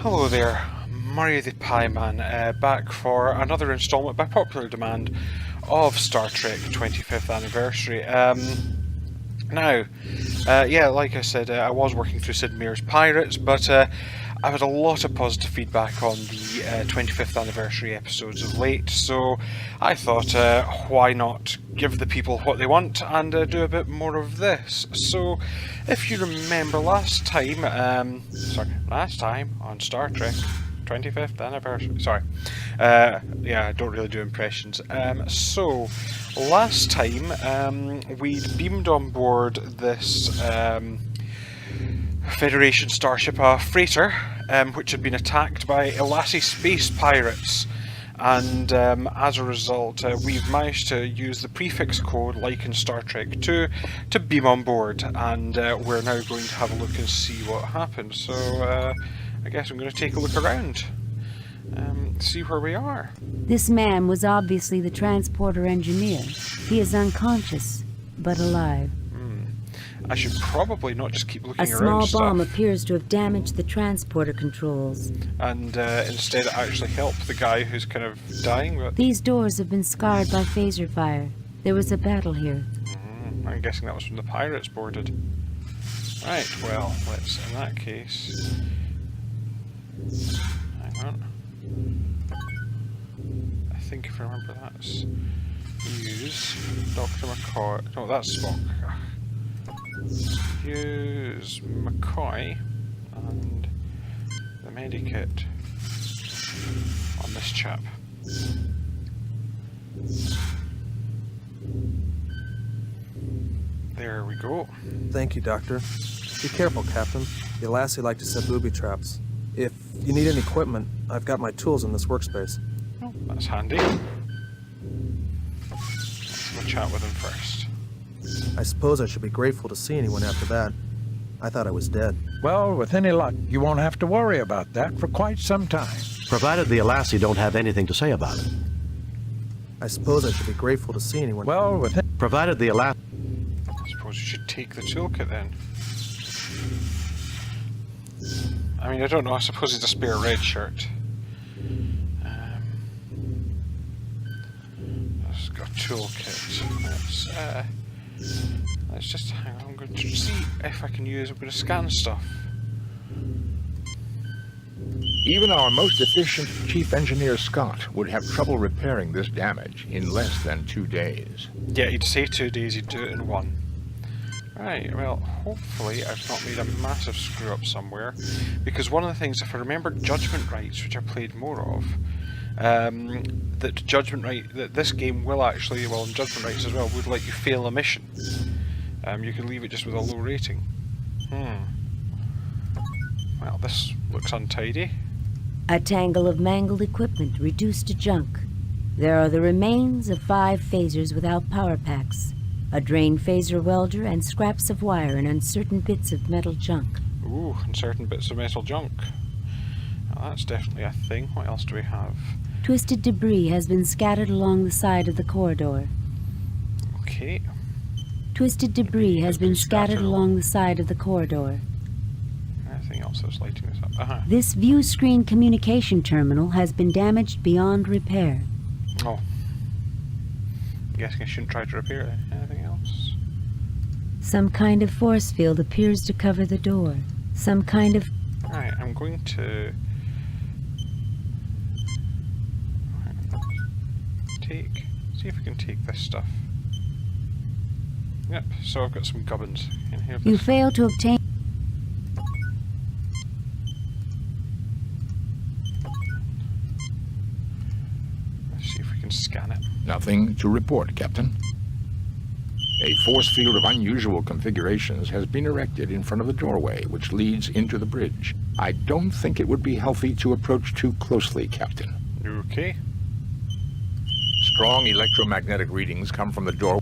Hello there, Murray the Pie Man, back for another instalment by popular demand of Star Trek 25th Anniversary. Yeah, like I said, I was working through Sid Meier's Pirates, but I've had a lot of positive feedback on the 25th Anniversary episodes of late, so I thought, why not give the people what they want and do a bit more of this. So, if you remember last time on Star Trek 25th Anniversary, I don't really do impressions. So, last time we'd beamed on board this Federation starship, a freighter, which had been attacked by Elassie space pirates. And as a result, we've managed to use the prefix code, like in Star Trek 2, to beam on board, and we're now going to have a look and see what happens. So I guess I'm going to take a look around, see where we are. This man was obviously the transporter engineer. He is unconscious, but alive. I should probably not just keep looking around stuff. A small bomb stuff, appears to have damaged the transporter controls. and instead actually help the guy who's kind of dying. But These doors have been scarred by phaser fire. There was a battle here. I'm guessing that was from the pirates boarded. Right, well, let's, in that case... Hang on. I think if I remember that's... Use Dr. McCoy... No, that's Spock. Use McCoy and the medikit on this chap. There we go. Thank you, Doctor. Be careful, Captain. The Elassie like to set booby traps. If you need any equipment, I've got my tools in this workspace. Oh, that's handy. Let's have a chat with him first. I suppose I should be grateful to see anyone after that. I thought I was dead. Well, with any luck, you won't have to worry about that for quite some time. Provided the Elassie don't have anything to say about it. I suppose I should be grateful to see anyone. Well, with Provided the Elassie... I suppose you should take the toolkit then. I mean, I don't know, I suppose it's a spare redshirt. Let's go toolkit. Let's just hang on. I'm going to see if I can use. I'm going to scan stuff. Even our most efficient Chief Engineer Scott would have trouble repairing this damage in less than 2 days. Yeah, he'd say 2 days, he'd do it in 1. Right, well, hopefully I've not made a massive screw up somewhere. Because one of the things, if I remember Judgment Rights, which I played more of, that this game will actually, well, in Judgment Rights as well, would let you fail a mission. You can leave it just with a low rating. Well, this looks untidy. A tangle of mangled equipment reduced to junk. There are the remains of 5 phasers without power packs, a drained phaser welder, and scraps of wire and uncertain bits of metal junk. Ooh, uncertain bits of metal junk. Well, that's definitely a thing. What else do we have? Twisted debris has been scattered along the side of the corridor. Okay. Twisted debris has been scattered along the side of the corridor. Anything else that's lighting this up? This view screen communication terminal has been damaged beyond repair. Oh. I'm guessing I shouldn't try to repair it. Anything else? Some kind of force field appears to cover the door. Some kind of... Right, I'm going to... See if we can take this stuff. Yep, so I've got some gubbins in here. You fail to obtain... Let's see if we can scan it. Nothing to report, Captain. A force field of unusual configurations has been erected in front of the doorway, which leads into the bridge. I don't think it would be healthy to approach too closely, Captain. Okay. Strong electromagnetic readings come from the door.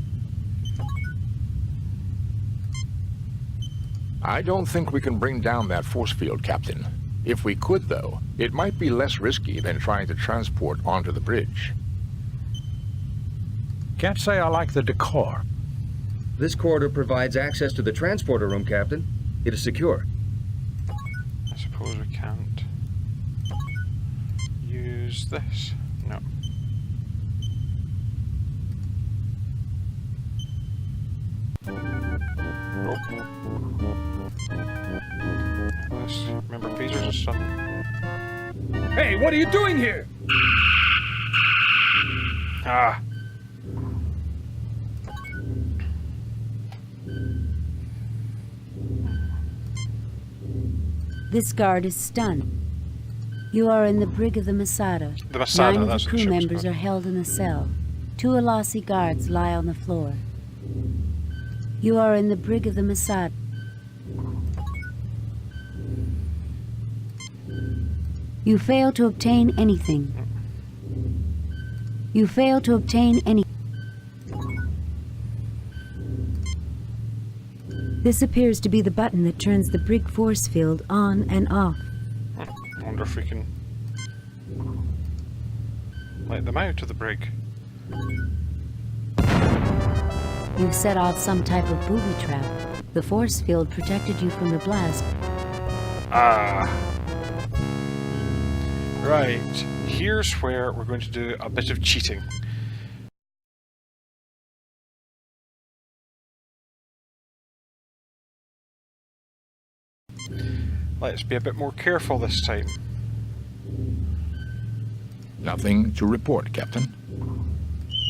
I don't think we can bring down that force field, Captain. If we could, though, it might be less risky than trying to transport onto the bridge. Can't say I like the decor. This corridor provides access to the transporter room, Captain. It is secure. I suppose we can't. use this? No. Oh. Let's remember phasers and stuff. Hey, what are you doing here? Ah. This guard is stunned. You are in the brig of the Masada. The Masada, 9 of that's the what the crew ship's members called. are held in a cell. 2 Alasi guards lie on the floor. You are in the brig of the Masada. You fail to obtain anything. You fail to obtain any. This appears to be the button that turns the brig force field on and off. I wonder if we can let them out of the brig. You've set off some type of booby trap. The force field protected you from the blast. Ah. Right, here's where we're going to do a bit of cheating. Let's be a bit more careful this time. Nothing to report, Captain.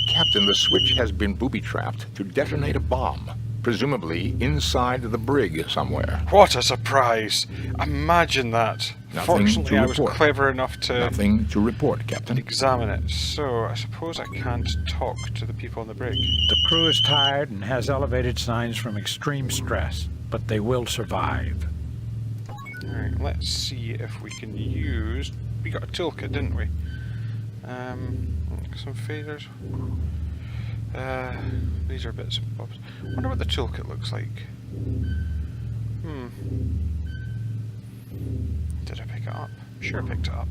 Captain, the switch has been booby-trapped to detonate a bomb, presumably inside the brig somewhere. What a surprise! Imagine that. Nothing Fortunately, to I was report. clever enough to Nothing to report, Captain. examine it. So, I suppose I can't talk to the people on the brig. The crew is tired and has elevated signs from extreme stress, but they will survive. Alright, let's see if we can use... We got a toolkit, didn't we? Some faders. These are bits and bobs. I wonder what the toolkit looks like. Did I pick it up? Sure I picked it up.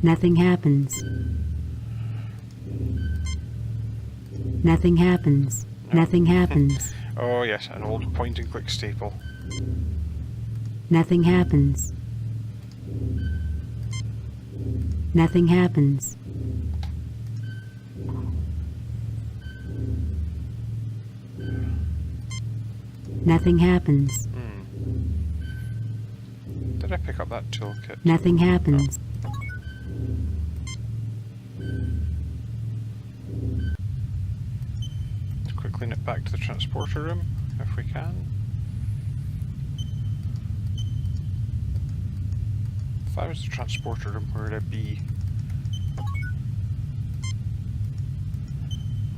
Nothing happens. Nothing happens. Nothing happens. Oh yes, an old point and click staple. Nothing happens. Nothing happens. Nothing happens. Did I pick up that toolkit? Nothing happens. Let's quickly nip back to the transporter room, if we can. If I was the transporter room, where would I be?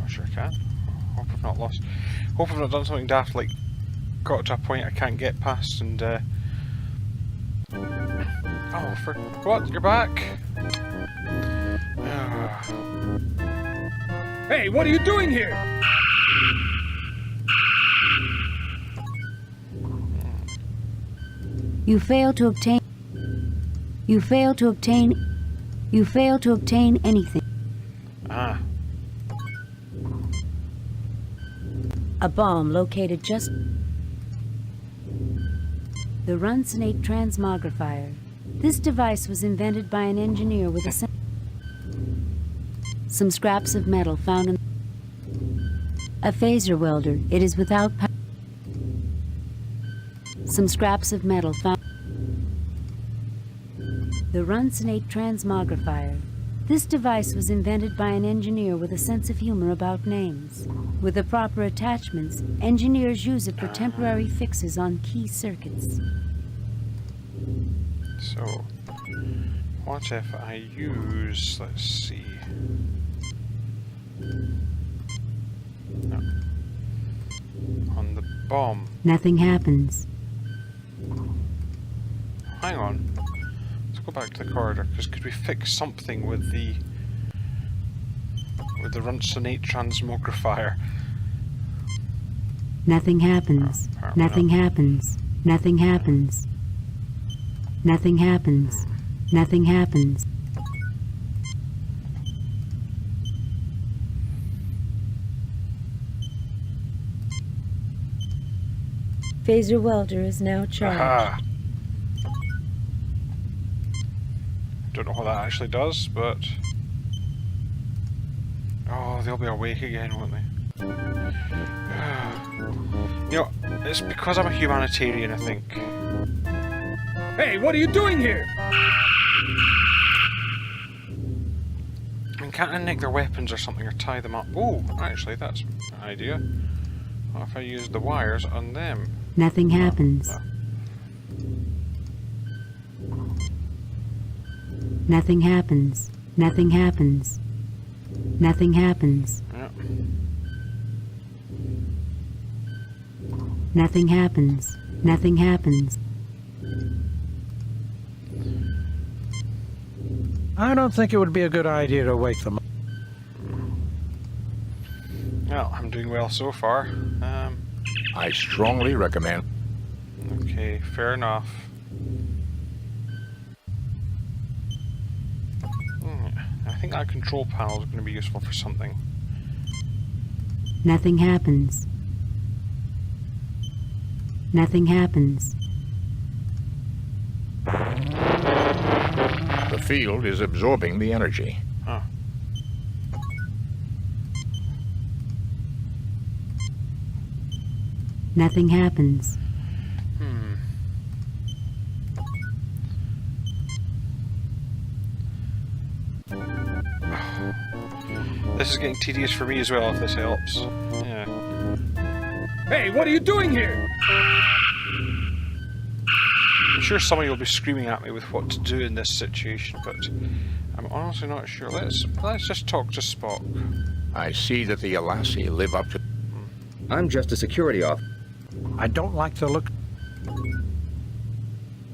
Not sure I can. Hope I've not lost. Hope I've not done something daft like got to a point I can't get past and oh, for what? You're back? Hey, what are you doing here? You fail to obtain. You fail to obtain. You fail to obtain anything. Ah. A bomb located just. The Runcinate transmogrifier. This device was invented by an engineer with a. Some scraps of metal found in. A phaser welder. It is without. Some scraps of metal found. The Runcinate transmogrifier. This device was invented by an engineer with a sense of humor about names. With the proper attachments, engineers use it for temporary fixes on key circuits. So, what if I use, let's see. No. On the bomb. Nothing happens. Hang on. Let's go back to the corridor, because could we fix something with the Runcinate transmogrifier? Nothing happens. Oh, apparently Nothing not. happens. Nothing happens. Nothing happens. Nothing happens. Phaser welder is now charged. Aha! Don't know what that actually does, but... Oh, they'll be awake again, won't they? You know, it's because I'm a humanitarian, I think. Hey, what are you doing here? I mean, can't I nick their weapons or something, or tie them up? Oh, actually, that's an idea. What if I use the wires on them? Nothing happens. Nothing happens. Nothing happens. Nothing happens. Yep. Nothing happens. Nothing happens. I don't think it would be a good idea to wake them up. Well, I'm doing well so far. I strongly recommend. Okay, fair enough. I think that control panel is going to be useful for something. Nothing happens. Nothing happens. The field is absorbing the energy. Huh. Nothing happens. This is getting tedious for me as well, if this helps. Yeah. Hey, what are you doing here? I'm sure somebody will be screaming at me with what to do in this situation, but I'm honestly not sure. Let's just talk to Spock. I see that the Alassi live up to... I'm just a security officer. I don't like the look.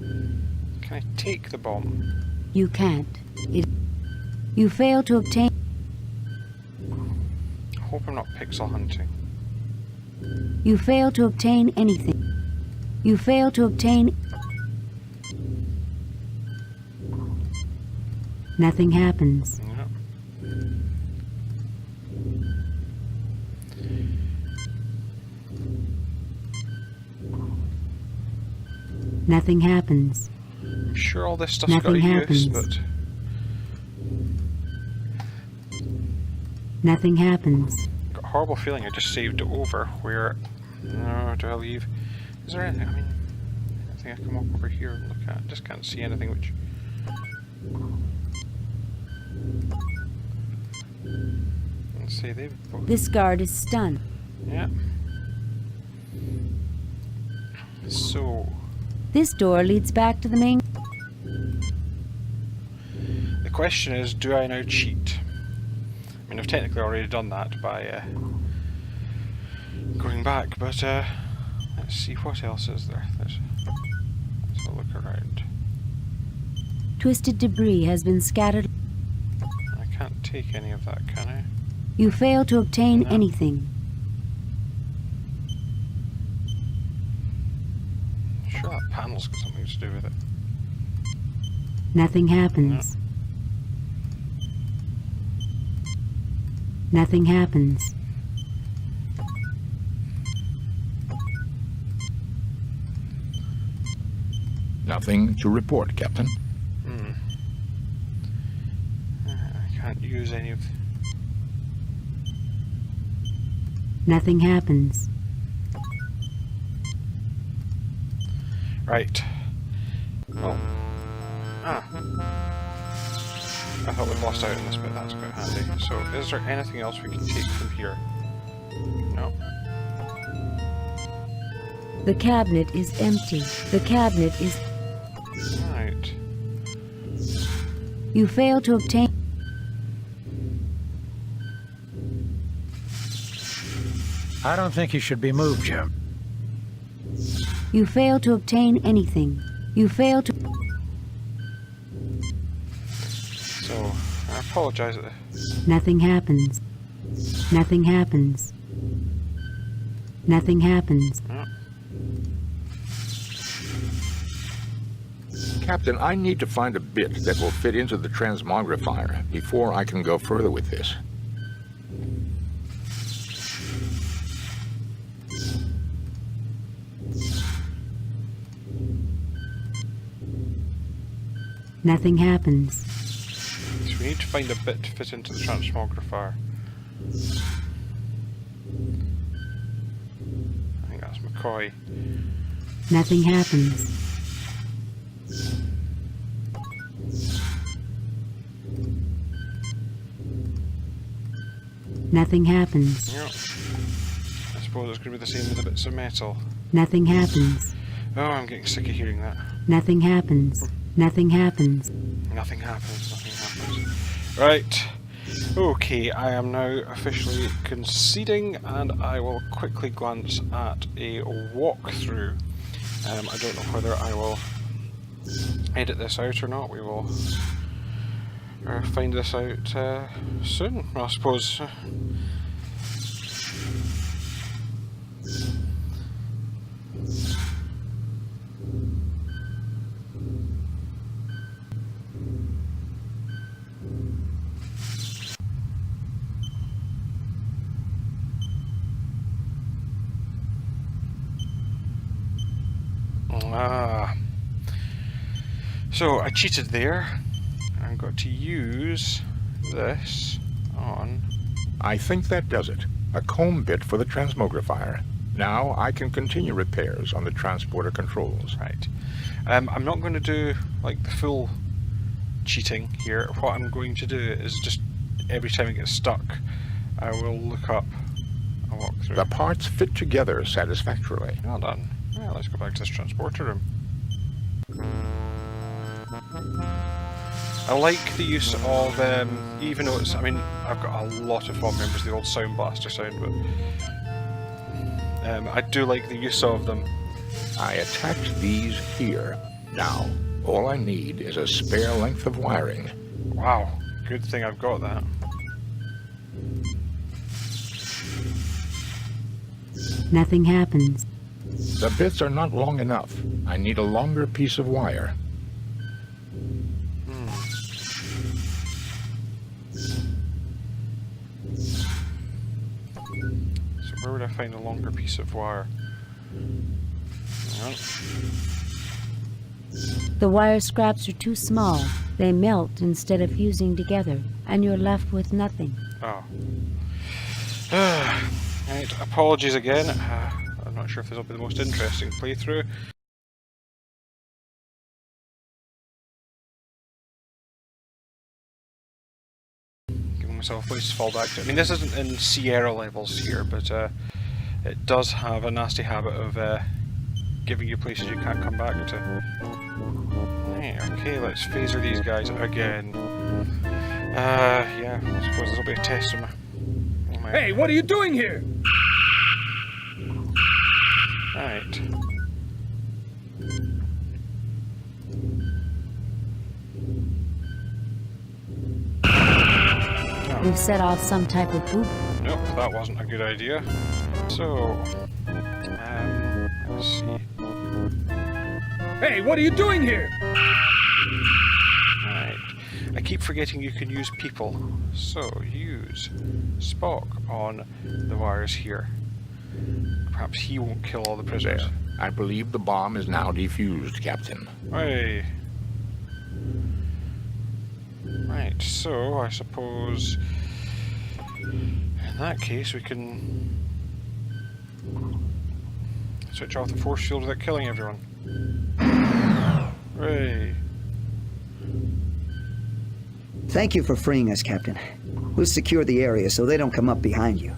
Can I take the bomb? You can't. You fail to obtain. I hope I'm not pixel hunting. You fail to obtain anything. You fail to obtain. Nothing happens. Yep. Nothing happens. I'm sure all this stuff's Nothing got a use, happens. but Nothing happens. I've got a horrible feeling I just saved it over where... No, do I leave? Is there anything? I mean, anything I come up over here and look at? I just can't see anything which... Let's see, they've both... This guard is stunned. Yeah. So... This door leads back to the main. The question is, do I now cheat? I mean, I've technically already done that by going back, but let's see what else is there. Let's have a look around. Twisted debris has been scattered. I can't take any of that, can I? You fail to obtain No. anything. Sure, that panel's got something to do with it. Nothing happens. Nothing happens. Nothing to report, Captain. I can't use any of... Nothing happens. Right. Well... Ah. I thought we'd lost out on this bit, that's quite handy. So, is there anything else we can take from here? No. The cabinet is empty. The cabinet is. Right. You fail to obtain. I don't think he should be moved, Jim. You fail to obtain anything. You fail to. So, I apologise that Nothing happens. Nothing happens. Nothing happens. Captain, I need to find a bit that will fit into the transmogrifier before I can go further with this. Nothing happens. We need to find a bit to fit into the transmogrifier. I think that's McCoy. Nothing happens. Nothing happens. Yep. I suppose it's going to be the same with the bits of metal. Nothing happens. Oh, I'm getting sick of hearing that. Nothing happens. Nothing happens. Nothing happens, nothing happens. Right. Okay, I am now officially conceding, and I will quickly glance at a walkthrough. I don't know whether I will edit this out or not. We will find this out soon, I suppose. So I cheated there. I've got to use this on... I think that does it. A comb bit for the transmogrifier. Now I can continue repairs on the transporter controls. Right. I'm not going to do like the full cheating here. What I'm going to do is just every time it gets stuck, I will look up a walkthrough. The parts fit together satisfactorily. Well done. Well, let's go back to this transporter room. I like the use of, even though it's, I mean, I've got a lot of fond memories of the old Sound Blaster sound, but I do like the use of them. I attached these here. Now, all I need is a spare length of wiring. Wow, good thing I've got that. Nothing happens. The bits are not long enough. I need a longer piece of wire. So where would I find a longer piece of wire? The wire scraps are too small. They melt instead of fusing together, and you're left with nothing. Oh. Right, apologies again. I'm not sure if this will be the most interesting playthrough. Giving myself a place to fall back to. I mean, this isn't in Sierra levels here, but it does have a nasty habit of giving you places you can't come back to. Right, okay, let's phaser these guys again. Yeah, I suppose this will be a test of my... Hey, what are you doing here? Right. We've set off some type of boop. Nope, that wasn't a good idea. So, let's see. Hey, what are you doing here? Right. I keep forgetting you can use people. So, use Spock on the wires here. Perhaps he won't kill all the prisoners. There. I believe the bomb is now defused, Captain. Hey. Right, so I suppose in that case we can switch off the force field without killing everyone. Hooray. Thank you for freeing us, Captain. We'll secure the area so they don't come up behind you.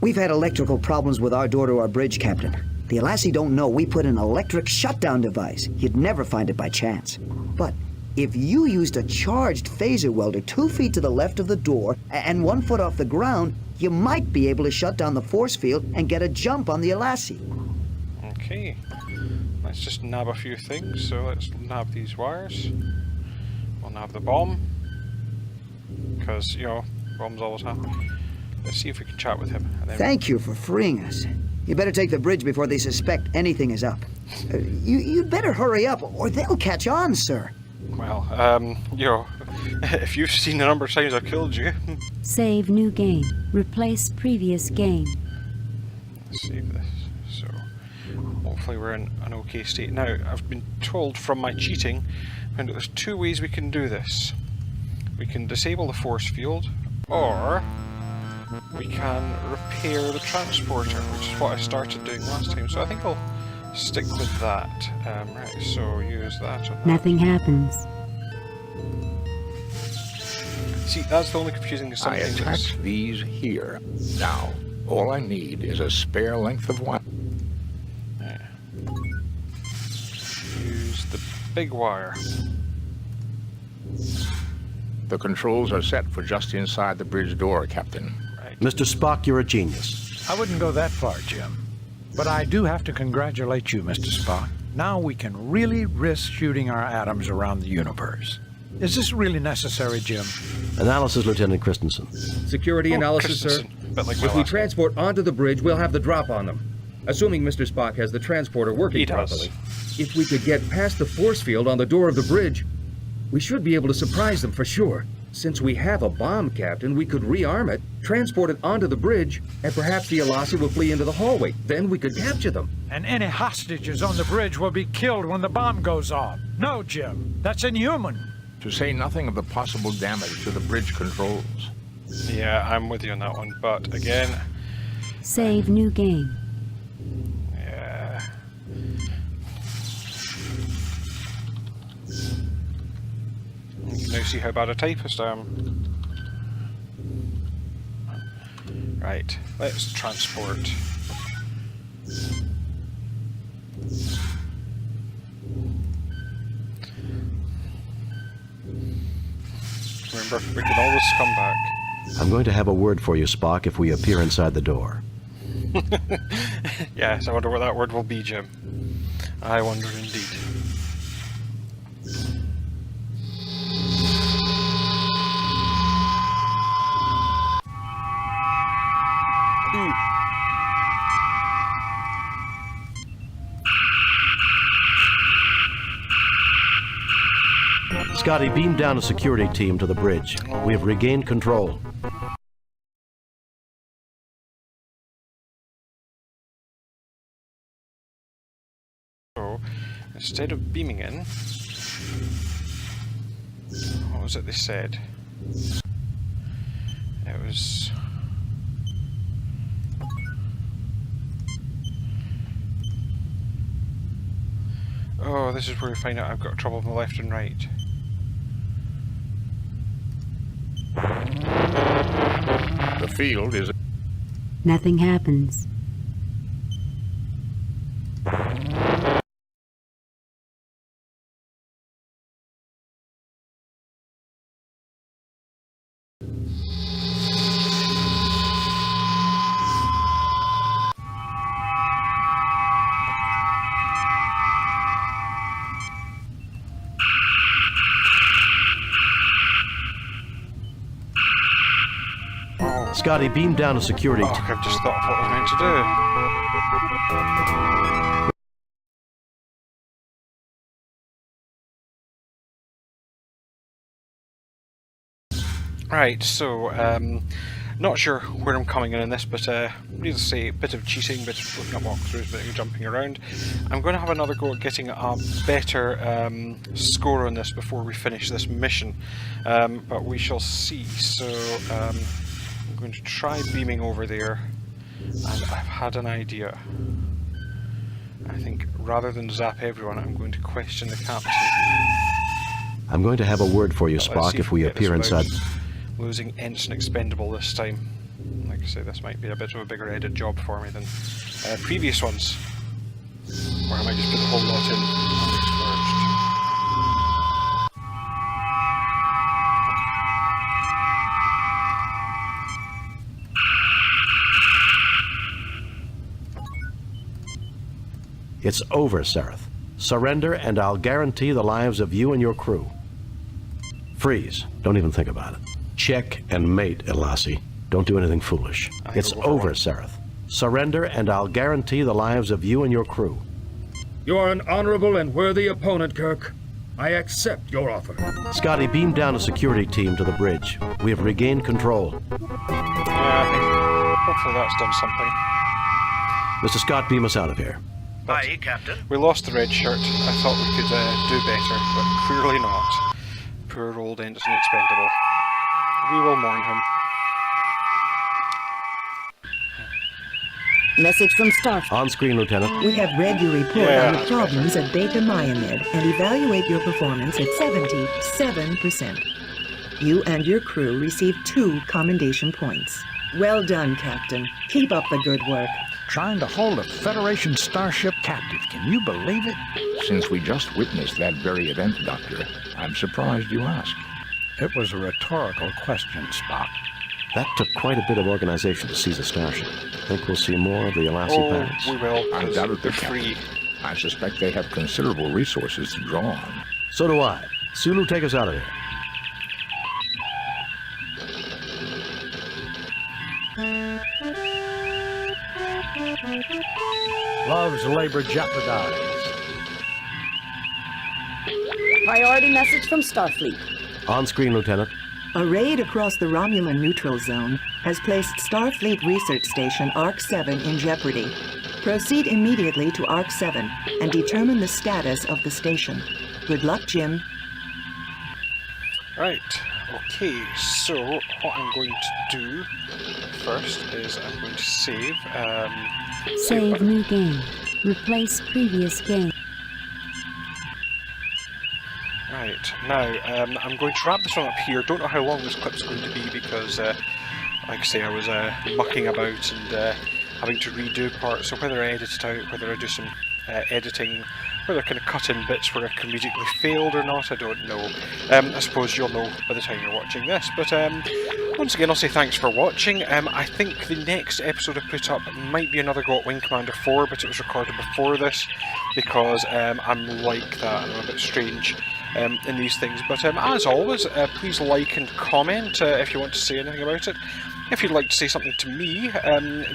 We've had electrical problems with our door to our bridge, Captain. The Alassi don't know we put an electric shutdown device. You'd never find it by chance. But if you used a charged phaser welder 2 feet to the left of the door and 1 foot off the ground, you might be able to shut down the force field and get a jump on the Alassi. Okay. Let's just nab a few things. So let's nab these wires. We'll nab the bomb. Because, you know, bombs always happen. Let's see if we can chat with him. And then Thank you for freeing us. You better take the bridge before they suspect anything is up. You'd better hurry up, or they'll catch on, sir. well, you know, if you've seen the number of times I've killed you. Save new game. Replace previous game. Let's save this. So, hopefully we're in an okay state. Now, I've been told from my cheating that there's 2 ways we can do this. We can disable the force field, or we can repair the transporter, which is what I started doing last time. So I think I'll stick with that. Right, so use that on that. Nothing happens. See, that's the only confusing I something. attach these here. Now, all I need is a spare length of wire. Use the big wire. The controls are set for just inside the bridge door, Captain. Right. Mr. Spock, you're a genius. I wouldn't go that far, Jim. But I do have to congratulate you, Mr. Spock. Now we can really risk shooting our atoms around the universe. Is this really necessary, Jim? Analysis, Lieutenant Christensen. Security analysis, sir. Christensen, bit like my If we last name. transport onto the bridge, we'll have the drop on them. Assuming Mr. Spock has the transporter working He does. properly. If we could get past the force field on the door of the bridge, we should be able to surprise them for sure. Since we have a bomb, Captain, we could rearm it, transport it onto the bridge, and perhaps the Alasi will flee into the hallway. Then we could capture them. And any hostages on the bridge will be killed when the bomb goes off. No, Jim, that's inhuman. To say nothing of the possible damage to the bridge controls. Yeah, I'm with you on that one, but again, Save new game. yeah. You can now see how bad a typist I am. Right, let's transport. Remember, we can always come back. I'm going to have a word for you, Spock, if we appear inside the door. Yes, I wonder what that word will be, Jim. I wonder indeed. Ooh. Scotty, beam down a security team to the bridge. We have regained control. So, instead of beaming in, what was it they said? It was... Oh, this is where we find out I've got trouble with my left and right. The field is... Nothing happens. Scotty, beam down a security team. I've just thought of what I was meant to do. Right, so, not sure where I'm coming in this, but needless to say, a bit of cheating, bit of looking at walkthroughs, bit of jumping around. I'm going to have another go at getting a better score on this before we finish this mission, but we shall see. So, I'm going to try beaming over there, and I've had an idea. I think rather than zap everyone, I'm going to question the captain. I'm going to have a word for you, But let's see Spock, if we can get appear this inside. without losing Ensign Expendable this time. Like I say, this might be a bit of a bigger headed job for me than previous ones, where I might just put the whole lot in unex-merged. It's over, Sareth. Surrender, and I'll guarantee the lives of you and your crew. Freeze. Don't even think about it. Check and mate, Elasi. Don't do anything foolish. I think It's we'll go for over, one. Sareth. Surrender, and I'll guarantee the lives of you and your crew. You are an honorable and worthy opponent, Kirk. I accept your offer. Scotty, beam down a security team to the bridge. We have regained control. Yeah, I think hopefully that's done something. Mr. Scott, beam us out of here. Aye, Captain. We lost the red shirt. I thought we could do better, but clearly not. Poor old Ensign Expendable. we will mourn him. Message from Starfleet. On screen, Lieutenant. We have read your report on the problems at Beta Myamed and evaluate your performance at 77%. You and your crew received 2 commendation points. Well done, Captain. Keep up the good work. Trying to hold a Federation starship captive. Can you believe it? Since we just witnessed that very event, Doctor, I'm surprised you asked. It was a rhetorical question, Spock. That took quite a bit of organization to seize a starship. Think we'll see more of the Alassi pirates? We will. Undoubtedly, They're free. Captain. I suspect they have considerable resources to draw on. So do I. Sulu, take us out of here. Love's labor jeopardized. Priority message from Starfleet. On screen, Lieutenant. A raid across the Romulan neutral zone has placed Starfleet Research Station ARC-7 in jeopardy. Proceed immediately to ARC-7 and determine the status of the station. Good luck, Jim. Right, okay, so what I'm going to do first is I'm going to save. Save new game. Replace previous game. Right, now I'm going to wrap this one up here. Don't know how long this clip's going to be because, like I say, I was mucking about and having to redo parts, so whether I edit it out, whether I do some editing, whether I kind of cut in bits where I comedically failed or not, I don't know. I suppose you'll know by the time you're watching this, but once again I'll say thanks for watching. I think the next episode I put up might be another go at Wing Commander 4, but it was recorded before this, because I'm like that, I'm a bit strange in these things. But as always, please like and comment if you want to say anything about it. If you'd like to say something to me,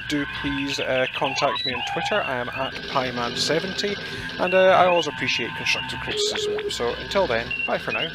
do please contact me on Twitter. I am at Pyman70, and I always appreciate constructive criticism. So until then, bye for now.